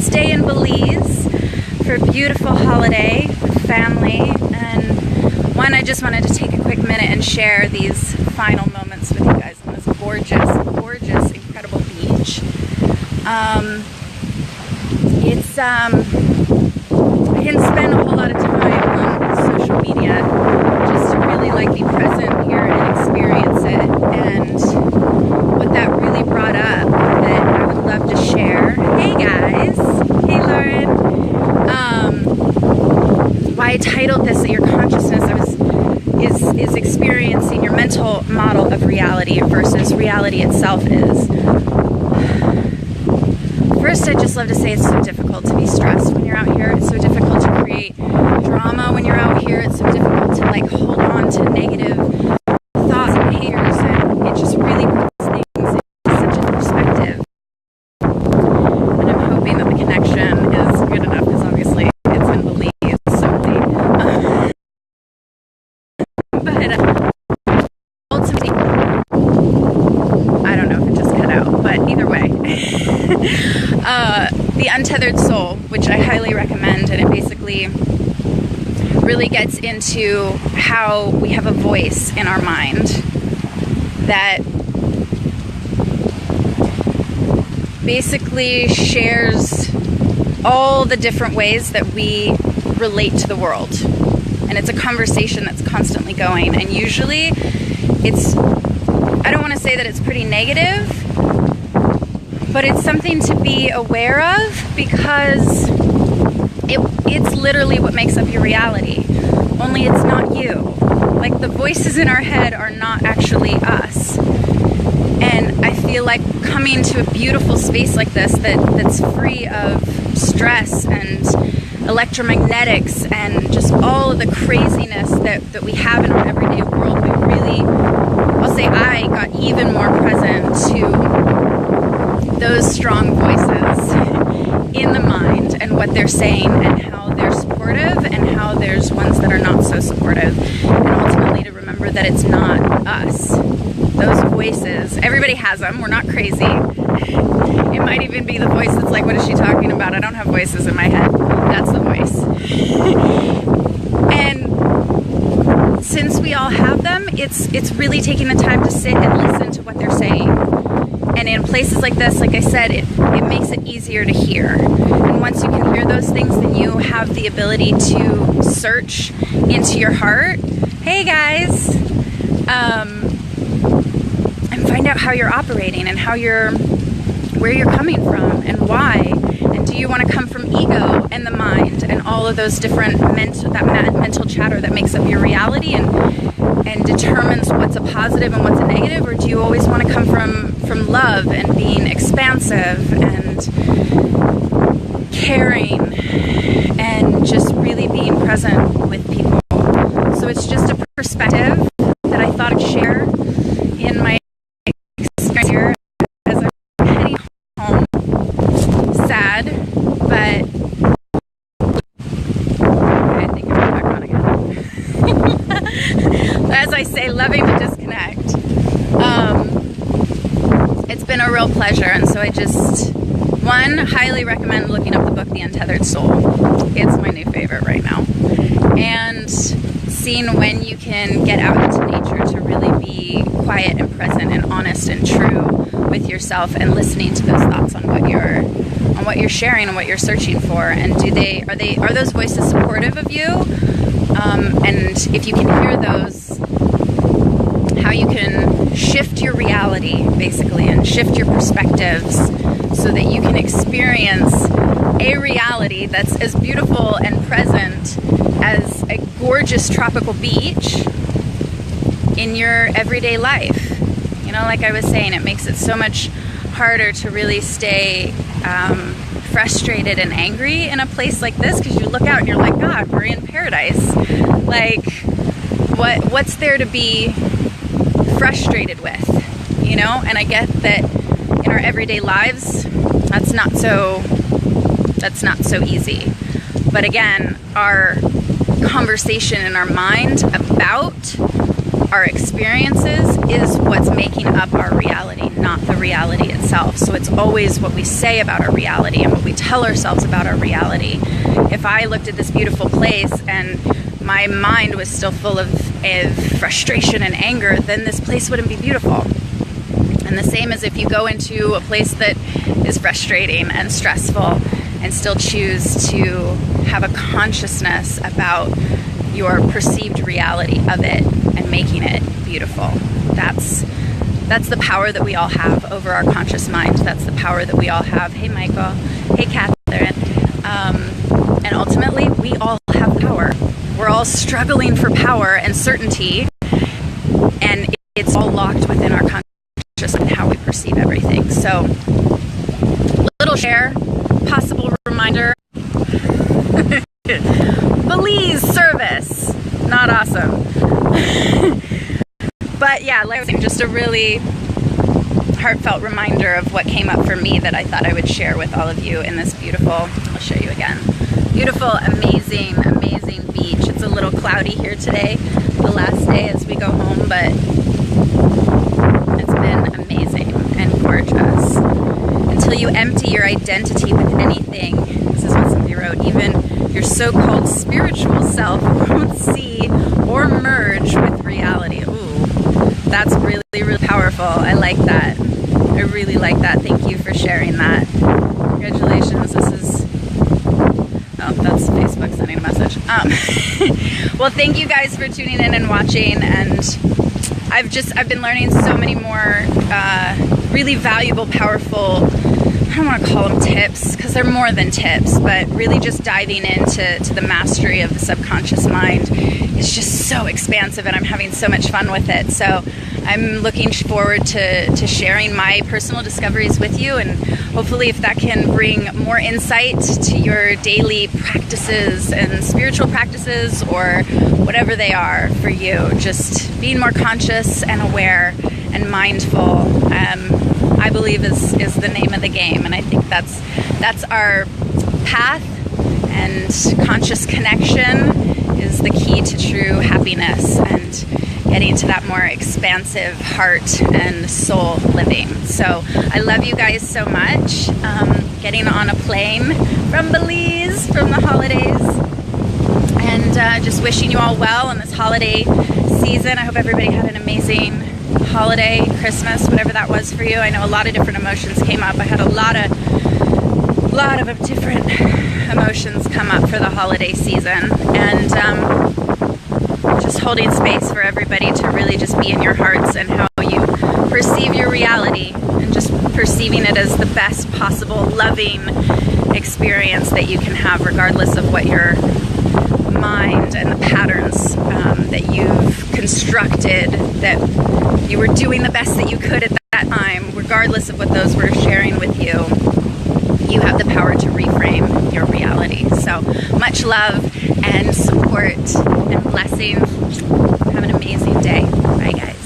stay in Belize for a beautiful holiday with family, and one, I just wanted to take a quick minute and share these final moments with you guys on this gorgeous, gorgeous, incredible beach. I didn't spend a whole lot of time on social media just to really be present here and experience it, and what that really brought up that I would love to share. Hey guys, hey Lauren. Why I titled this Your Consciousness is experiencing your mental model of reality versus reality itself is. First, I'd just love to say it's so difficult to be stressed when you're out here. It's so difficult to create drama when you're out here. It's so difficult to hold on to negative thoughts and behaviors, and it just really puts things in such a perspective. And I'm hoping that the connection is good enough, because obviously it's in Belize, so but ultimately, I don't know if it just cut out, but either way. The Untethered Soul, which I highly recommend, and it basically really gets into how we have a voice in our mind that basically shares all the different ways that we relate to the world. And it's a conversation that's constantly going, and usually I don't want to say that it's pretty negative, but it's something to be aware of, because it's literally what makes up your reality. Only it's not you. The voices in our head are not actually us. And I feel like coming to a beautiful space like this that's free of stress and electromagnetics and just all of the craziness that we have in our everyday world, we really, I'll say I got even more present to those strong voices in the mind and what they're saying and how they're supportive and how there's ones that are not so supportive, and ultimately to remember that it's not us. Those voices, everybody has them, we're not crazy. It might even be the voice that's what is she talking about? I don't have voices in my head. That's the voice. And since we all have them, it's really taking the time to sit and listen to what they're saying. And in places like this, like I said, it makes it easier to hear. And once you can hear those things, then you have the ability to search into your heart. Hey guys! And find out how you're operating and where you're coming from and why. And do you want to come from ego and the mind and all of those different mental chatter that makes up your reality and determines what's a positive and what's a negative, or do you always want to come from love and being expansive and caring and just really being present with people? So it's just a perspective that I thought I'd share in my experience here as I'm heading home. Sad, but I think I'm back on again. As I say, loving to disconnect. It's been a real pleasure, and so I just, one, highly recommend looking up the book The Untethered Soul. It's my new favorite right now. And seeing when you can get out into nature to really be quiet and present and honest and true with yourself, and listening to those thoughts on what you're sharing and what you're searching for, and are those voices supportive of you? And if you can hear those, how you can shift your reality basically and shift your perspectives so that you can experience a reality that's as beautiful and present as a gorgeous tropical beach in your everyday life. Like I was saying, it makes it so much harder to really stay frustrated and angry in a place like this, because you look out and you're like, God, we're in paradise. What's there to be frustrated with? And I get that in our everyday lives, that's not so easy. But again, our conversation in our mind about our experiences is what's making up our reality, not the reality itself. So it's always what we say about our reality and what we tell ourselves about our reality. If I looked at this beautiful place and my mind was still full of frustration and anger, then this place wouldn't be beautiful. And the same as if you go into a place that is frustrating and stressful and still choose to have a consciousness about your perceived reality of it and making it beautiful. That's the power that we all have over our conscious mind. That's the power that we all have. Hey, Michael. Hey, Catherine. And ultimately, we all have power. We're all struggling for power and certainty, and it's all locked within our conscious and how we perceive everything. So, little share, possible reminder. Belize service, not awesome. But yeah, like I was saying, just a really heartfelt reminder of what came up for me that I thought I would share with all of you in this beautiful, I'll show you again, beautiful, amazing, amazing beach. It's a little cloudy here today, the last day as we go home, but it's been amazing and gorgeous. Until you empty your identity with anything, this is what somebody wrote, even your so-called spiritual self won't see or merge with reality. Ooh, that's really, really powerful. I like that. I really like that. Thank you for sharing that. Congratulations. This is, oh, that's Facebook sending a message. Well, thank you guys for tuning in and watching, and I've been learning so many more really valuable, powerful, I don't want to call them tips because they're more than tips, but really just diving into the mastery of the subconscious mind is just so expansive, and I'm having so much fun with it. So I'm looking forward to sharing my personal discoveries with you, and hopefully if that can bring more insight to your daily practices and spiritual practices or whatever they are for you, just being more conscious and aware and mindful, I believe is the name of the game. And I think that's our path, and conscious connection is the key to true happiness and getting to that more expansive heart and soul living. So I love you guys so much. Getting on a plane from Belize from the holidays, and just wishing you all well in this holiday season. I hope everybody had an amazing holiday, Christmas, whatever that was for you. I know a lot of different emotions came up. I had a lot of different emotions come up for the holiday season, and just holding space for everybody to really just be in your hearts and how you perceive your reality, and just perceiving it as the best possible loving experience that you can have, regardless of what your mind and the patterns that you've constructed, that you were doing the best that you could at that time, regardless of what those were sharing with you. You have the power to reframe your reality. So much love and support and blessings. Have an amazing day. Bye, guys.